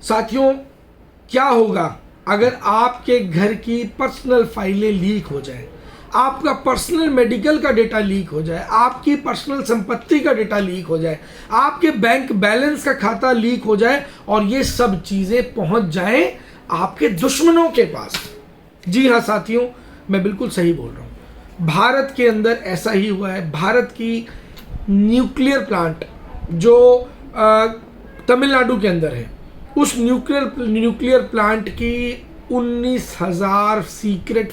साथियों, क्या होगा अगर आपके घर की पर्सनल फाइलें लीक हो जाए, आपका पर्सनल मेडिकल का डेटा लीक हो जाए, आपकी पर्सनल संपत्ति का डेटा लीक हो जाए, आपके बैंक बैलेंस का खाता लीक हो जाए और ये सब चीज़ें पहुंच जाएं आपके दुश्मनों के पास। जी हाँ साथियों, मैं बिल्कुल सही बोल रहा हूँ। भारत के अंदर ऐसा ही हुआ है। भारत की न्यूक्लियर प्लांट जो तमिलनाडु के अंदर है, उस न्यूक्लियर प्लांट की 19,000 सीक्रेट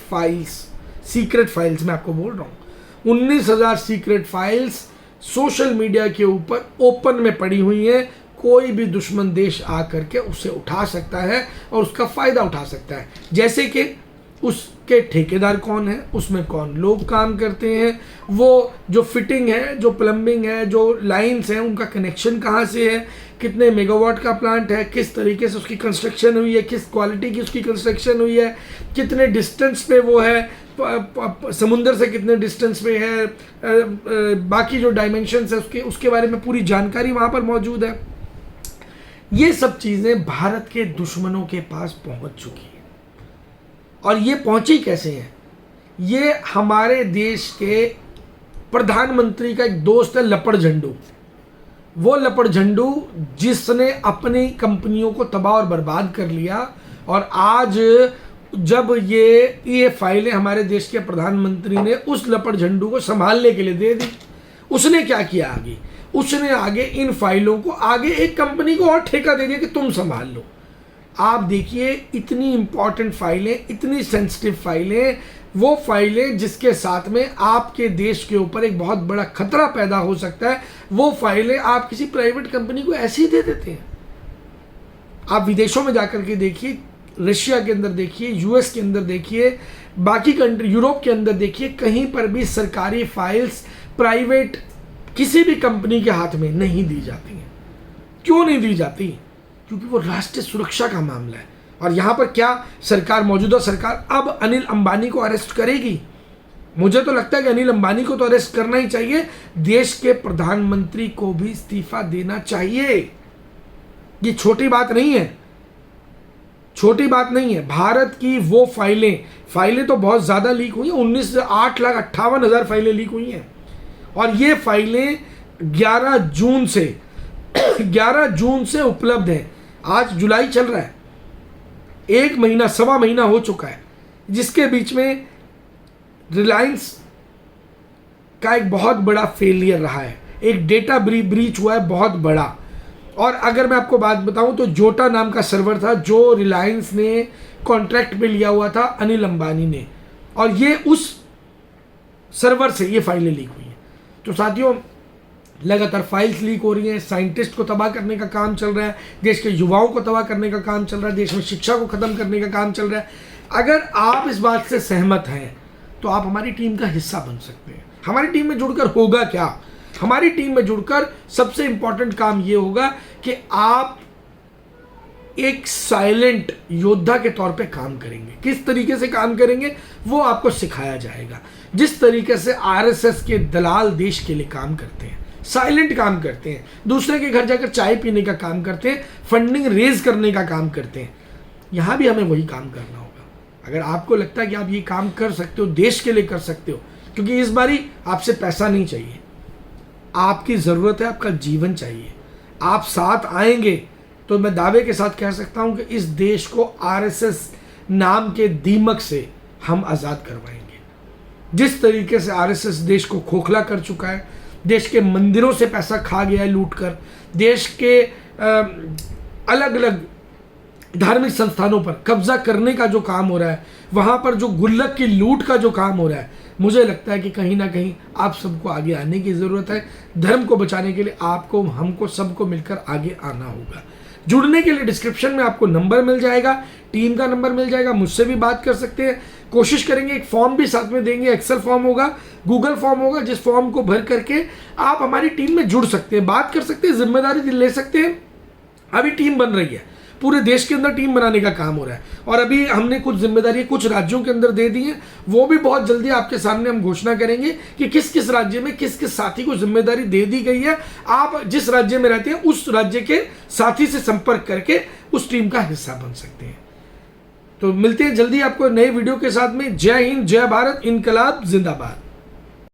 फाइल्स मैं आपको बोल रहा हूँ, 19,000 सीक्रेट फाइल्स सोशल मीडिया के ऊपर ओपन में पड़ी हुई हैं। कोई भी दुश्मन देश आकर के उसे उठा सकता है और उसका फ़ायदा उठा सकता है। जैसे कि उसके ठेकेदार कौन है, उसमें कौन लोग काम करते हैं, वो जो फिटिंग है, जो प्लम्बिंग है, जो लाइंस हैं, उनका कनेक्शन कहाँ से है, कितने मेगावाट का प्लांट है, किस तरीके से उसकी कंस्ट्रक्शन हुई है, किस क्वालिटी की उसकी कंस्ट्रक्शन हुई है, कितने डिस्टेंस पे वो है, समुंदर से कितने डिस्टेंस पे है, बाकी जो डायमेंशंस है उसके बारे में पूरी जानकारी वहाँ पर मौजूद है। ये सब चीज़ें भारत के दुश्मनों के पास पहुँच चुकी हैं। और ये पहुंची कैसे हैं? ये हमारे देश के प्रधानमंत्री का एक दोस्त है लपड़ झंडू। वो लपड़ झंडू जिसने अपनी कंपनियों को तबाह और बर्बाद कर लिया, और आज जब ये फाइलें हमारे देश के प्रधानमंत्री ने उस लपड़ झंडू को संभालने के लिए दे दी, उसने क्या किया आगे? उसने आगे इन फाइलों को आगे एक कंपनी को और ठेका दे दिया कि तुम संभाल लो। आप देखिए, इतनी इंपॉर्टेंट फाइलें, इतनी सेंसिटिव फाइलें, वो फाइलें जिसके साथ में आपके देश के ऊपर एक बहुत बड़ा खतरा पैदा हो सकता है, वो फाइलें आप किसी प्राइवेट कंपनी को ऐसे ही दे देते हैं। आप विदेशों में जाकर के देखिए, रशिया के अंदर देखिए, यूएस के अंदर देखिए, बाकी कंट्री यूरोप के अंदर देखिए, कहीं पर भी सरकारी फाइल्स प्राइवेट किसी भी कंपनी के हाथ में नहीं दी जाती हैं। क्यों नहीं दी जाती? क्योंकि वो राष्ट्रीय सुरक्षा का मामला है। और यहाँ पर क्या सरकार, मौजूदा सरकार अब अनिल अंबानी को अरेस्ट करेगी? मुझे तो लगता है कि अनिल अंबानी को तो अरेस्ट करना ही चाहिए। देश के प्रधानमंत्री को भी इस्तीफा देना चाहिए। ये छोटी बात नहीं है, छोटी बात नहीं है। भारत की वो फाइलें तो बहुत ज़्यादा लीक हुई हैं। 8,58,000 फाइलें लीक हुई हैं। और ये फाइलें 11 जून से उपलब्ध हैं। आज जुलाई चल रहा है, 1 महीना, सवा महीना हो चुका है, जिसके बीच में रिलायंस का एक बहुत बड़ा फेलियर रहा है, एक डेटा ब्रीच हुआ है बहुत बड़ा। और अगर मैं आपको बात बताऊं तो जोटा नाम का सर्वर था जो रिलायंस ने कॉन्ट्रैक्ट पे लिया हुआ था अनिल अंबानी ने, और ये उस सर्वर से ये फाइलें लीक हुई हैं। तो साथियों, लगातार फाइल्स लीक हो रही हैं, साइंटिस्ट को तबाह करने का काम चल रहा है, देश के युवाओं को तबाह करने का काम चल रहा है, देश में शिक्षा को ख़त्म करने का काम चल रहा है। अगर आप इस बात से सहमत हैं तो आप हमारी टीम का हिस्सा बन सकते हैं। हमारी टीम में जुड़कर होगा क्या? हमारी टीम में जुड़कर सबसे इंपॉर्टेंट काम ये होगा कि आप एक साइलेंट योद्धा के तौर पे काम करेंगे। किस तरीके से काम करेंगे वो आपको सिखाया जाएगा। जिस तरीके से आरएसएस के दलाल देश के लिए काम करते हैं, साइलेंट काम करते हैं, दूसरे के घर जाकर चाय पीने का काम करते हैं, फंडिंग रेज करने का काम करते हैं, यहाँ भी हमें वही काम करना होगा। अगर आपको लगता है कि आप ये काम कर सकते हो, देश के लिए कर सकते हो, क्योंकि इस बारी आपसे पैसा नहीं चाहिए, आपकी ज़रूरत है, आपका जीवन चाहिए। आप साथ आएंगे तो मैं दावे के साथ कह सकता हूं कि इस देश को आरएसएस नाम के दीमक से हम आज़ाद करवाएंगे। जिस तरीके से आरएसएस देश को खोखला कर चुका है, देश के मंदिरों से पैसा खा गया है लूटकर, देश के अलग अलग धार्मिक संस्थानों पर कब्जा करने का जो काम हो रहा है, वहाँ पर जो गुल्लक की लूट का जो काम हो रहा है, मुझे लगता है कि कहीं ना कहीं आप सबको आगे आने की ज़रूरत है। धर्म को बचाने के लिए आपको, हमको, सबको मिलकर आगे आना होगा। जुड़ने के लिए डिस्क्रिप्शन में आपको नंबर मिल जाएगा, टीम का नंबर मिल जाएगा, मुझसे भी बात कर सकते हैं। कोशिश करेंगे, एक फॉर्म भी साथ में देंगे, एक्सेल फॉर्म होगा, गूगल फॉर्म होगा, जिस फॉर्म को भर करके आप हमारी टीम में जुड़ सकते हैं, बात कर सकते हैं, जिम्मेदारी ले सकते हैं। अभी टीम बन रही है, पूरे देश के अंदर टीम बनाने का काम हो रहा है, और अभी हमने कुछ जिम्मेदारी कुछ राज्यों के अंदर दे दी हैं। वो भी बहुत जल्दी आपके सामने हम घोषणा करेंगे कि किस किस राज्य में किस किस साथी को जिम्मेदारी दे दी गई है। आप जिस राज्य में रहते हैं उस राज्य के साथी से संपर्क करके उस टीम का हिस्सा बन सकते हैं। तो मिलते हैं जल्दी आपको नए वीडियो के साथ में। जय हिंद, जय भारत, इनकलाब जिंदाबाद।